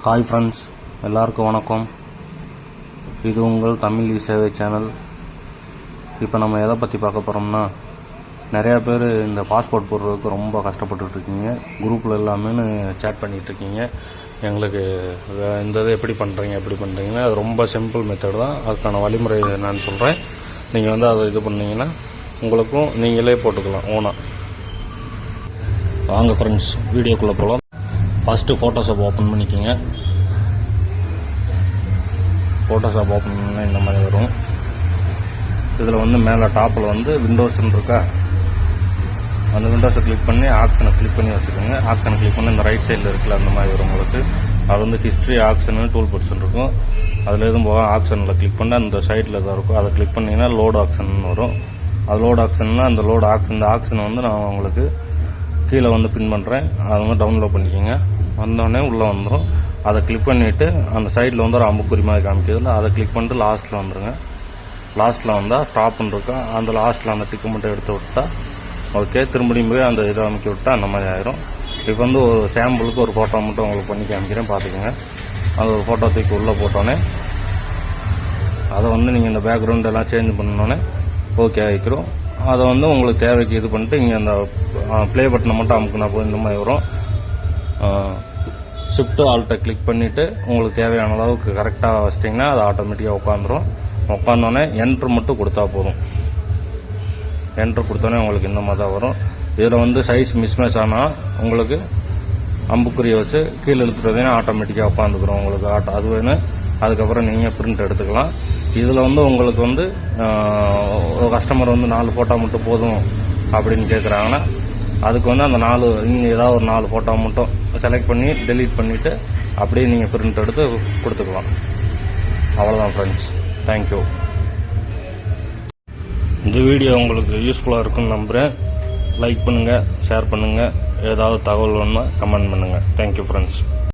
Hi friends, எல்லாருக்கும் வணக்கம். இது உங்கள் தமிழ் சேவை சேனல். இப்போ நம்ம எதை பற்றி பார்க்க போகிறோம்னா, நிறையா பேர் இந்த பாஸ்போர்ட் போடுறதுக்கு ரொம்ப கஷ்டப்பட்டுருக்கீங்க. குரூப்பில் எல்லாமே சேட் பண்ணிகிட்ருக்கீங்க. எங்களுக்கு இந்த இது எப்படி பண்ணுறீங்கன்னா அது ரொம்ப சிம்பிள் மெத்தட் தான். அதுக்கான வழிமுறை நான் சொல்கிறேன். நீங்கள் வந்து அதை இது பண்ணிங்கன்னா உங்களுக்கும் நீங்களே போட்டுக்கலாம் ஓனாக. வாங்க ஃப்ரெண்ட்ஸ், வீடியோக்குள்ளே போகலாம். ஃபஸ்ட்டு ஃபோட்டோஷாப் ஓப்பன் பண்ணிக்கோங்க. ஃபோட்டோஷாப் ஓப்பன் பண்ணால் இந்த மாதிரி வரும். இதில் வந்து மேலே டாப்பில் வந்து விண்டோஸ்ன்னு இருக்கா, அந்த விண்டோஸை கிளிக் பண்ணி ஆப்ஷனை கிளிக் பண்ணி வச்சுக்கோங்க. ஆப்ஷனை கிளிக் பண்ணி இந்த ரைட் சைடில் இருக்குல்ல, அந்த மாதிரி வரும் உங்களுக்கு. அது வந்து ஹிஸ்ட்ரி ஆப்ஷனு டூல் பர்சன் இருக்கும். அதில் எதுவும் போக ஆப்ஷனில் கிளிக் பண்ணி அந்த சைடில் தான் இருக்கும். அதை கிளிக் பண்ணிங்கன்னா லோடு ஆப்ஷன் வரும். அது லோடு ஆப்ஷன்னா அந்த லோடு ஆப்ஷன், இந்த ஆப்ஷனை வந்து நான் உங்களுக்கு கீழே வந்து பின் பண்ணுறேன். அதை வந்து டவுன்லோட் பண்ணிக்கோங்க. வந்தோடனே உள்ளே வந்துடும். அதை கிளிக் பண்ணிவிட்டு அந்த சைடில் வந்து ஒரு அம்புக்குறி மாதிரி காமிக்கிறதுல அதை கிளிக் பண்ணிட்டு லாஸ்ட்டில் வந்துடுங்க. லாஸ்ட்டில் வந்தால் ஸ்டாப்னு இருக்கும். அந்த லாஸ்ட்டில் அந்த டிக்கு மட்டும் எடுத்து விட்டால் ஓகே. திரும்பியும் போய் அந்த இதை அமைக்க விட்டால் அந்த மாதிரி ஆயிரும். இப்போ வந்து ஒரு சாம்பிளுக்கு ஒரு ஃபோட்டோ மட்டும் உங்களுக்கு பண்ணி காமிக்கிறேன், பார்த்துக்கோங்க. அந்த ஒரு ஃபோட்டோ தூக்கி உள்ளே போட்டோன்னே அதை வந்து நீங்கள் இந்த பேக்ரவுண்ட் எல்லாம் சேஞ்ச் பண்ணோன்னே ஓகே ஆகிக்கிறோம். அதை வந்து உங்களுக்கு தேவைக்கு இது பண்ணிட்டு இங்கே அந்த ப்ளே பட்டனை மட்டும் அமுக்குனா போய் இந்த மாதிரி வரும். ஷிஃப்ட் ஆல்ட்டை கிளிக் பண்ணிவிட்டு உங்களுக்கு தேவையான அளவுக்கு கரெக்டாக வச்சிட்டிங்கன்னா அது ஆட்டோமேட்டிக்காக உட்காந்துரும். உட்காந்தோடனே என்ட்ரு மட்டும் கொடுத்தா போதும். என்ட்ரு கொடுத்தோன்னே உங்களுக்கு இந்த மாதிரி தான் வரும். இதில் வந்து சைஸ் மிஸ்மேட்ச் ஆனால் உங்களுக்கு அம்புக்குறியை வச்சு கீழே இழுத்துறதுன்னா ஆட்டோமேட்டிக்காக உட்காந்துக்கிறோம் உங்களுக்கு அது வேணும். அதுக்கப்புறம் நீங்கள் பிரிண்ட் எடுத்துக்கலாம். இதில் வந்து உங்களுக்கு வந்து ஒரு கஸ்டமர் வந்து 4 ஃபோட்டோ மட்டும் போதும் அப்படின்னு கேட்குறாங்கன்னா அதுக்கு வந்து அந்த 4 நீங்கள் ஏதாவது ஒரு 4 ஃபோட்டோ மட்டும் செலக்ட் பண்ணி டெலீட் பண்ணிவிட்டு அப்படியே நீங்கள் பிரிண்ட் எடுத்து கொடுத்துக்கலாம். அவ்வளோதான் ஃப்ரெண்ட்ஸ். தேங்க்யூ. இந்த வீடியோ உங்களுக்கு யூஸ்ஃபுல்லாக இருக்குன்னு நம்புகிறேன். லைக் பண்ணுங்கள், ஷேர் பண்ணுங்கள். ஏதாவது தகவல் வேணும்னா கமெண்ட் பண்ணுங்கள். Thank you friends.